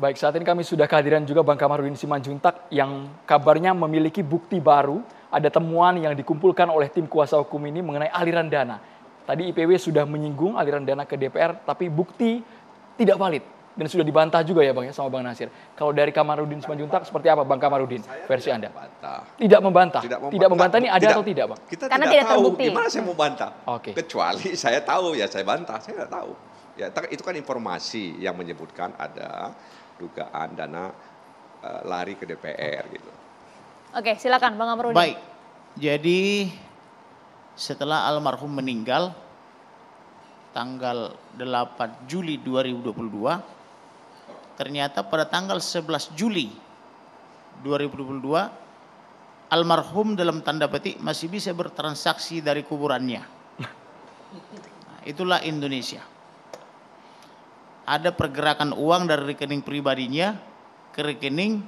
Baik, saat ini kami sudah kehadiran juga Bang Kamarudin Simanjuntak yang kabarnya memiliki bukti baru. Ada temuan yang dikumpulkan oleh tim kuasa hukum ini mengenai aliran dana. Tadi IPW sudah menyinggung aliran dana ke DPR, tapi bukti tidak valid. Dan sudah dibantah juga ya Bang ya sama Bang Nasir. Kalau dari Kamarudin Simanjuntak seperti apa Bang Kamarudin versi Anda? Tidak membantah. Tidak membantah ini ada atau tidak Bang? Kita Karena tidak tidak tahu terbukti. gimana saya mau bantah. Oke. Kecuali saya tahu ya saya bantah, saya tidak tahu. Ya itu kan informasi yang menyebutkan ada dugaan dana lari ke DPR gitu. Oke, silakan Bang Kamarudin. Baik, jadi setelah almarhum meninggal tanggal 8 Juli 2022, ternyata pada tanggal 11 Juli 2022 almarhum dalam tanda petik masih bisa bertransaksi dari kuburannya. Nah, itulah Indonesia. Ada pergerakan uang dari rekening pribadinya ke rekening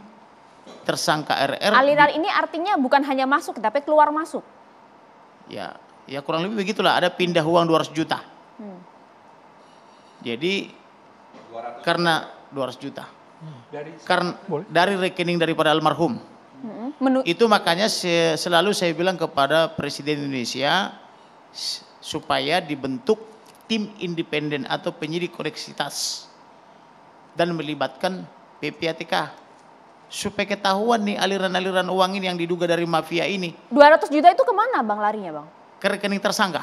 tersangka RR. Aliran ini artinya bukan hanya masuk tapi keluar masuk. Ya kurang lebih begitulah, ada pindah uang 200 juta. Jadi karena 200 juta. Karena dari rekening daripada almarhum. Itu makanya selalu saya bilang kepada Presiden Indonesia supaya dibentuk tim independen atau penyidik koneksitas dan melibatkan PPATK supaya ketahuan nih aliran-aliran uang ini yang diduga dari mafia ini. 200 juta itu kemana Bang larinya Bang? Ke rekening tersangka.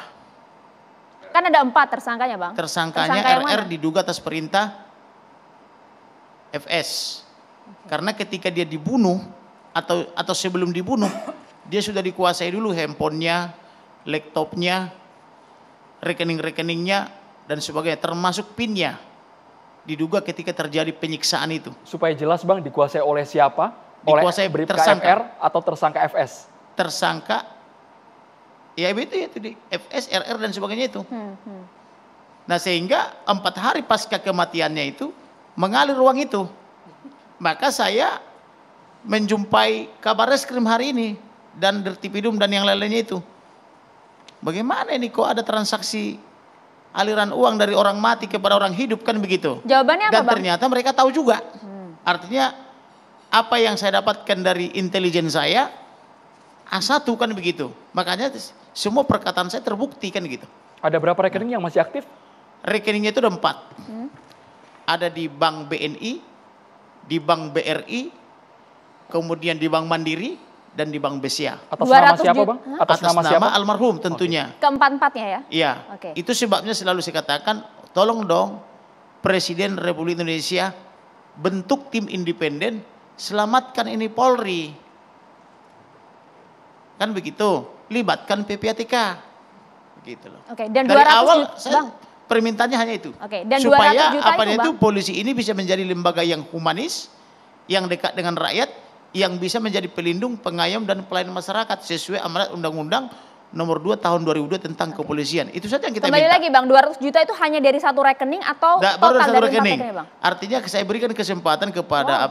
Kan ada 4 tersangkanya Bang. Tersangkanya Tersangka yang RR mana? diduga atas perintah FS. Karena ketika dia dibunuh atau sebelum dibunuh dia sudah dikuasai dulu handphonenya, laptopnya, rekening-rekeningnya dan sebagainya, termasuk PIN-nya. Diduga ketika terjadi penyiksaan itu. Supaya jelas Bang, dikuasai oleh siapa? Dikuasai oleh Bribka tersangka. FR atau tersangka FS? Tersangka, ya itu di FS, RR dan sebagainya itu. Nah sehingga 4 hari pasca kematiannya itu mengalir uang itu. Maka saya menjumpai kabar reskrim hari ini dan Dirtipidum dan yang lain-lainnya itu. Bagaimana ini kok ada transaksi aliran uang dari orang mati kepada orang hidup kan begitu. Jawabannya apa Dan Bang? ternyata mereka tahu juga. Artinya apa yang saya dapatkan dari intelijen saya A1 kan begitu. Makanya semua perkataan saya terbukti kan gitu. Ada berapa rekening yang masih aktif? Rekeningnya itu ada 4. Ada di Bank BNI, di Bank BRI, kemudian di Bank Mandiri, dan di Bank BCA. Atas nama 200 siapa juta. Bang? Atas Atas nama siapa? almarhum tentunya. Keempat-empatnya ya? Iya, Oke. itu sebabnya selalu saya katakan, tolong dong Presiden Republik Indonesia bentuk tim independen, selamatkan ini Polri. Kan begitu, libatkan PPATK. Begitu loh. Oke, dan Dari 200 awal juta, saya Bang. permintaannya hanya itu. Oke, dan 200 supaya juta apa itu, itu Bang? polisi ini bisa menjadi lembaga yang humanis, yang dekat dengan rakyat, yang bisa menjadi pelindung, pengayom dan pelayan masyarakat sesuai amanat Undang-Undang Nomor 2 Tahun 2002 tentang kepolisian. Itu saja yang kita Kembali minta. lagi Bang, 200 juta itu hanya dari satu rekening atau Baru total satu dari 4 rekening. rekening Bang? Artinya saya berikan kesempatan kepada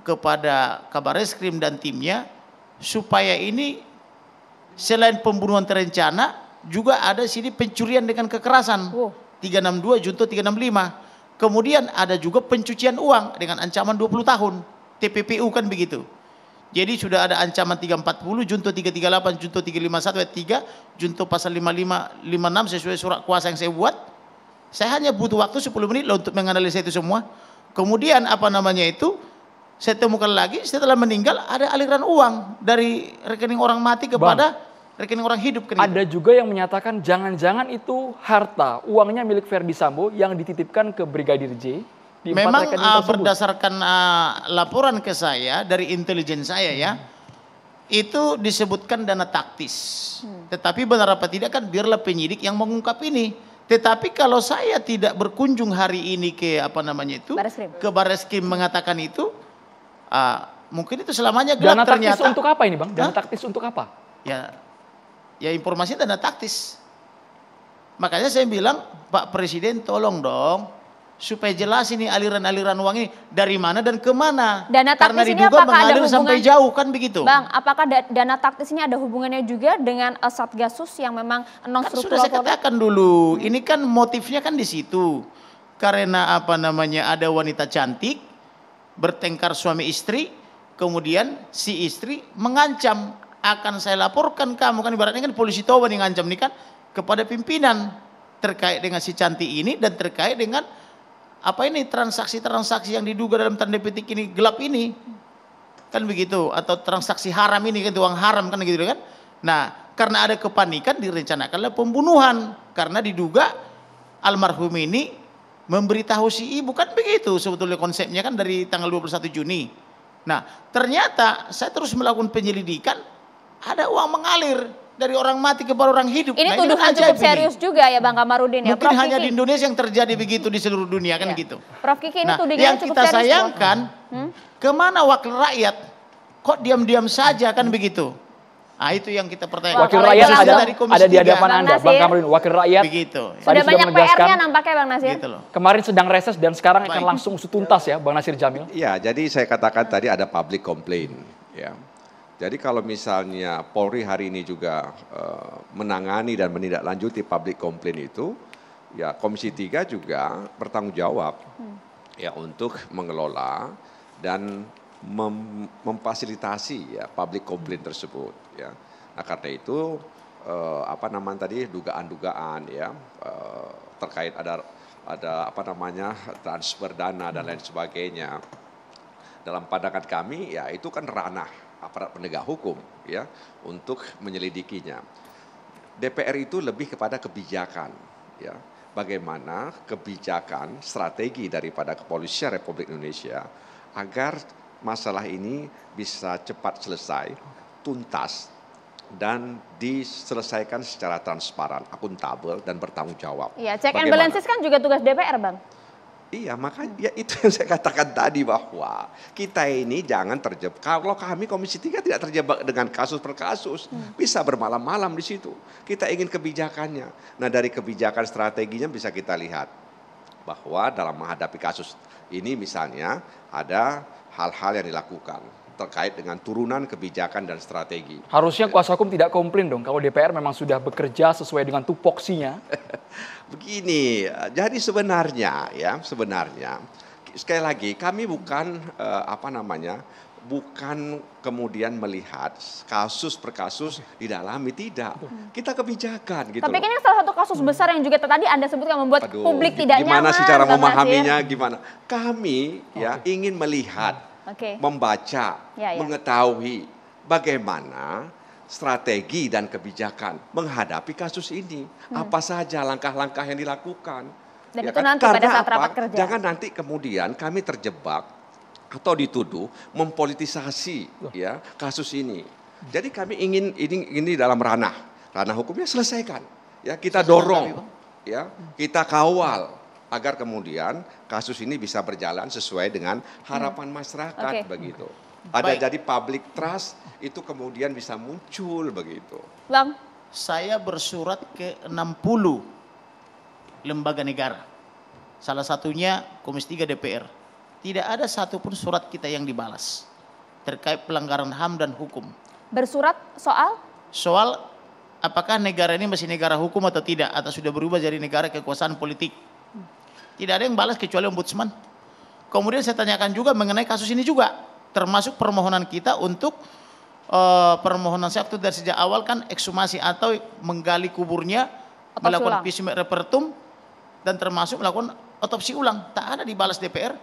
kepada Kabar Reskrim dan timnya supaya ini selain pembunuhan terencana juga ada sini pencurian dengan kekerasan. 362 junto 365. Kemudian ada juga pencucian uang dengan ancaman 20 tahun. TPPU kan begitu. Jadi sudah ada ancaman 340, junto 338, junto 351 ayat 3, junto pasal 55, 56 sesuai surat kuasa yang saya buat. Saya hanya butuh waktu 10 menit loh untuk menganalisa itu semua. Kemudian saya temukan lagi setelah meninggal ada aliran uang dari rekening orang mati kepada rekening orang hidup. Kan ada gitu. juga yang menyatakan jangan-jangan itu harta, uangnya milik Verdi Sambo yang dititipkan ke Brigadir J. Di 4 Memang rekening tersebut. berdasarkan laporan ke saya dari intelijen saya ya, itu disebutkan dana taktis. Tetapi benar apa tidak kan biarlah penyidik yang mengungkap ini. Tetapi kalau saya tidak berkunjung hari ini ke Barreskrim. ke Barreskrim mengatakan itu, mungkin itu selamanya gelap Dana taktis ternyata. untuk apa ini Bang? Dana taktis untuk apa? Ya informasi dana taktis. Makanya saya bilang Pak Presiden tolong dong supaya jelas ini aliran-aliran uang ini dari mana dan kemana. Dana Karena taktis ini diduga apakah ada mengalir sampai hubungan- jauh kan begitu. Bang, apakah dana taktis ini ada hubungannya juga dengan Satgasus yang memang non Kan struktural sudah saya Polri? katakan dulu, ini kan motifnya kan di situ. karena apa namanya ada wanita cantik, bertengkar suami istri, kemudian si istri mengancam, akan saya laporkan kamu, kan ibaratnya kan polisi Toba yang ngancam nih kan, kepada pimpinan terkait dengan si cantik ini dan terkait dengan apa ini transaksi-transaksi yang diduga dalam tanda petik ini gelap ini. Kan begitu, atau transaksi haram ini kan, uang haram kan gitu kan. Nah, karena ada kepanikan direncanakanlah pembunuhan karena diduga almarhum ini memberitahu si ibu, kan begitu sebetulnya konsepnya kan dari tanggal 21 Juni. Nah, ternyata saya terus melakukan penyelidikan, ada uang mengalir dari orang mati kepada orang hidup. Ini Nah, tuduhan kan cukup ajaib serius ini. juga ya Bang Kamarudin ya. Mungkin Prof. hanya Kiki. di Indonesia yang terjadi begitu di seluruh dunia kan Iya. gitu. Prof. Kiki, ini Nah, tudingannya yang cukup kita serius. sayangkan, kemana wakil rakyat? Kok diam-diam saja kan begitu? Nah, itu yang kita pertanyakan. Wakil kalau rakyat itu ada langsung dari Komisi ada di 3. hadapan Bang Anda, Bang Nasir. Kamarudin. Wakil rakyat Begitu. tadi Sudah banyak menegaskan, PR-nya nampaknya Bang Nasir. Gitu loh. kemarin sedang reses dan sekarang akan Baik. langsung usut tuntas ya, Bang Nasir Jamil. Iya, jadi saya katakan tadi ada public complaint, ya. Jadi kalau misalnya Polri hari ini juga menangani dan menindaklanjuti public complaint itu, ya Komisi 3 juga bertanggung jawab ya untuk mengelola dan memfasilitasi ya public complaint tersebut, ya. Nah, karena itu apa namanya tadi dugaan-dugaan ya terkait ada apa namanya transfer dana dan lain sebagainya. Dalam pandangan kami ya itu kan ranah aparat penegak hukum ya untuk menyelidikinya. DPR itu lebih kepada kebijakan ya. Bagaimana kebijakan strategi daripada Kepolisian Republik Indonesia agar masalah ini bisa cepat selesai, tuntas dan diselesaikan secara transparan, akuntabel dan bertanggung jawab. Iya, check and Bagaimana? balances kan juga tugas DPR, Bang. Iya, makanya ya itu yang saya katakan tadi bahwa kita ini jangan terjebak. Kalau kami Komisi 3 tidak terjebak dengan kasus per kasus, bisa bermalam-malam di situ. Kita ingin kebijakannya. Nah, dari kebijakan strateginya bisa kita lihat bahwa dalam menghadapi kasus ini misalnya ada hal-hal yang dilakukan terkait dengan turunan kebijakan dan strategi. Harusnya kuasa hukum tidak komplain dong kalau DPR memang sudah bekerja sesuai dengan tupoksinya. Begini, jadi sebenarnya sekali lagi kami bukan bukan kemudian melihat kasus per kasus didalami, tidak. Kita kebijakan gitu. Tapi loh. ini salah satu kasus besar yang juga tadi Anda sebutkan membuat Aduh, publik tidak nyaman. gimana sih cara Bang memahaminya Nasir. gimana? Kami ya ingin melihat, Oke. membaca, Ya, ya. mengetahui bagaimana strategi dan kebijakan menghadapi kasus ini. Apa saja langkah-langkah yang dilakukan. Dan Ya itu kan? nanti pada Karena saat apa? rapat kerja. Jangan nanti kemudian kami terjebak atau dituduh mempolitisasi ya kasus ini. Jadi kami ingin ini dalam ranah hukumnya selesaikan. Ya kita dorong, ya kita kawal agar kemudian kasus ini bisa berjalan sesuai dengan harapan masyarakat Oke. begitu. Ada Baik. jadi public trust itu kemudian bisa muncul begitu. Bang, Saya bersurat ke 60 lembaga negara. Salah satunya Komisi 3 DPR. Tidak ada satupun surat kita yang dibalas terkait pelanggaran HAM dan hukum. bersurat soal Soal apakah negara ini masih negara hukum atau tidak, atau sudah berubah jadi negara kekuasaan politik. Tidak ada yang balas kecuali ombudsman. Kemudian saya tanyakan juga mengenai kasus ini juga, termasuk permohonan kita untuk permohonan saya waktu dari sejak awal kan ekshumasi atau menggali kuburnya, Otopsi melakukan ulang. visum et repertum, dan termasuk melakukan otopsi ulang. Tak ada dibalas DPR.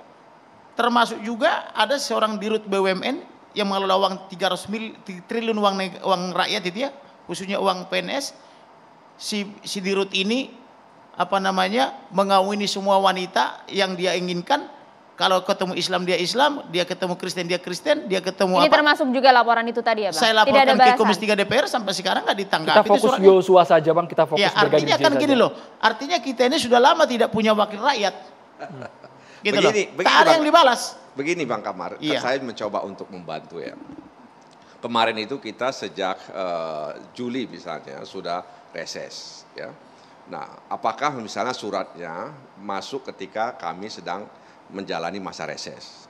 Termasuk juga ada seorang dirut BUMN yang mengelola uang 300 triliun uang rakyat itu ya, khususnya uang PNS. Si dirut ini mengawini semua wanita yang dia inginkan. Kalau ketemu Islam, dia ketemu Kristen, dia ketemu ini termasuk juga laporan itu tadi ya, Bang? Saya Tidak ada laporkan ke balasan. Komisi 3 DPR sampai sekarang nggak ditanggapi. Kita itu fokus suratnya. Yosua saja Bang, kita fokus Ya, artinya Brigadir J kan saja. gini loh, artinya kita ini sudah lama tidak punya wakil rakyat. Gitu loh. Begini, Tak ada Bang. yang dibalas. Begini Bang Kamar, Iya. saya mencoba untuk membantu ya. Kemarin itu kita sejak Juli misalnya sudah reses ya. Nah, apakah misalnya suratnya masuk ketika kami sedang menjalani masa reses?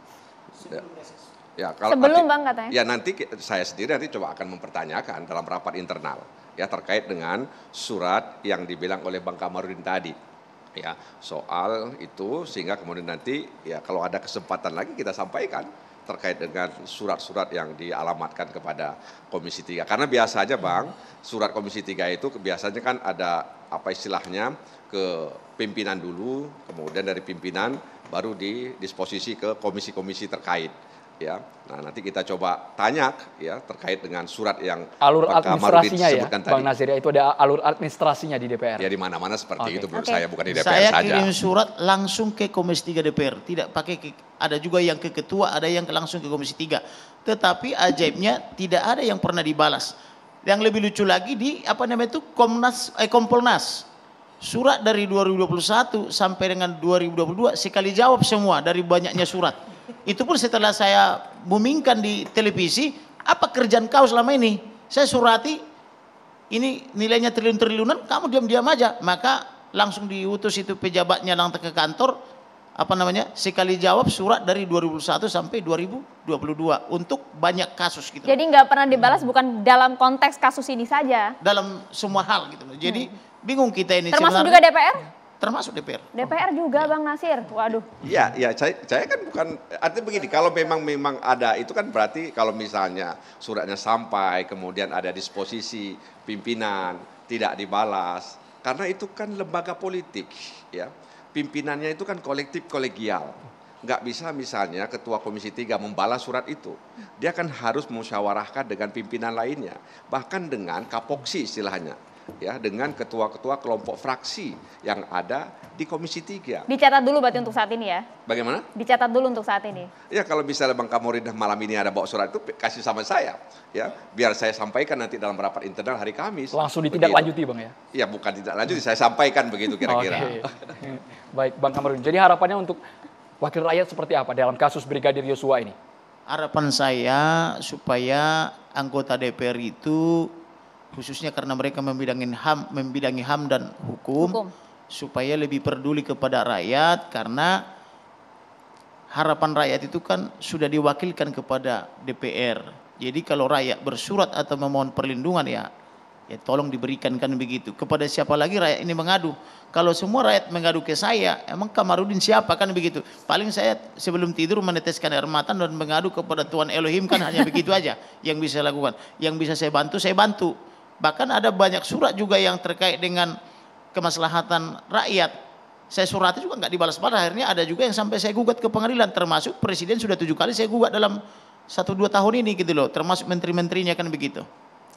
Ya, kalau Sebelum, Bang, katanya. Ya nanti saya sendiri nanti coba akan mempertanyakan dalam rapat internal ya terkait dengan surat yang dibilang oleh Bang Kamarudin tadi. ya soal itu, sehingga kemudian nanti ya kalau ada kesempatan lagi kita sampaikan terkait dengan surat-surat yang dialamatkan kepada Komisi 3. Karena biasanya Bang, surat Komisi 3 itu biasanya kan ada apa istilahnya ke pimpinan dulu, kemudian dari pimpinan baru didisposisi ke komisi-komisi terkait. Ya, nah nanti kita coba tanya ya terkait dengan surat yang alur Pak Kamarudin administrasinya ya, sebutkan Bang tadi. Nasir ya, itu ada alur administrasinya di DPR. Ya di mana-mana seperti itu menurut Oke. saya, bukan di DPR Saya saja. kirim surat langsung ke Komisi 3 DPR, tidak pakai ada juga yang ke ketua, ada yang langsung ke Komisi 3. Tetapi ajaibnya tidak ada yang pernah dibalas. Yang lebih lucu lagi di apa namanya itu Kompolnas. Surat dari 2021 sampai dengan 2022 sekali jawab semua dari banyaknya surat. Itu pun setelah saya boomingkan di televisi, apa kerjaan kau selama ini? Saya surati, ini nilainya triliun-triliunan, kamu diam-diam aja. Maka langsung diutus itu pejabatnya langsung ke kantor, apa namanya, sekali jawab surat dari 2021 sampai 2022 untuk banyak kasus gitu. Jadi nggak pernah dibalas bukan dalam konteks kasus ini saja. Dalam semua hal gitu loh. Jadi bingung kita ini. Termasuk sebenarnya. juga DPR? Termasuk DPR. DPR juga Bang Nasir. Waduh. Ya, saya kan bukan, artinya begini, kalau memang ada itu kan berarti kalau misalnya suratnya sampai kemudian ada disposisi pimpinan tidak dibalas, karena itu kan lembaga politik, ya pimpinannya itu kan kolektif kolegial, nggak bisa misalnya ketua Komisi 3 membalas surat itu, dia kan harus musyawarahkan dengan pimpinan lainnya, bahkan dengan kapoksi istilahnya. Ya, dengan ketua-ketua kelompok fraksi yang ada di Komisi 3. Dicatat dulu berarti untuk saat ini ya? Bagaimana? Dicatat dulu untuk saat ini. Ya kalau misalnya Bang Kamarudin malam ini ada bawa surat itu kasih sama saya, ya biar saya sampaikan nanti dalam rapat internal hari Kamis. Langsung ditindaklanjuti Bang ya? Ya bukan tidak lanjut, saya sampaikan begitu kira-kira. Oke. Baik Bang Kamarudin, jadi harapannya untuk wakil rakyat seperti apa dalam kasus Brigadir Yosua ini? Harapan saya supaya anggota DPR itu khususnya karena mereka membidangi HAM dan hukum, supaya lebih peduli kepada rakyat, karena harapan rakyat itu kan sudah diwakilkan kepada DPR. Jadi kalau rakyat bersurat atau memohon perlindungan ya tolong diberikan kan begitu. Kepada siapa lagi rakyat ini mengadu? Kalau semua rakyat mengadu ke saya, emang Kamarudin siapa kan begitu? Paling saya sebelum tidur meneteskan air mata dan mengadu kepada Tuhan Elohim, kan hanya begitu aja yang bisa lakukan. Yang bisa saya bantu, saya bantu. Bahkan ada banyak surat juga yang terkait dengan kemaslahatan rakyat. Saya surati juga nggak dibalas-balas. Akhirnya ada juga yang sampai saya gugat ke pengadilan. Termasuk Presiden sudah 7 kali saya gugat dalam 1-2 tahun ini gitu loh. Termasuk menteri-menterinya kan begitu.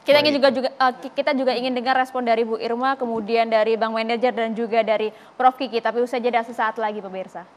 Kita juga ingin dengar respon dari Bu Irma, kemudian dari Bang Manajer dan juga dari Prof Kiki. Tapi usai jeda sesaat lagi pemirsa.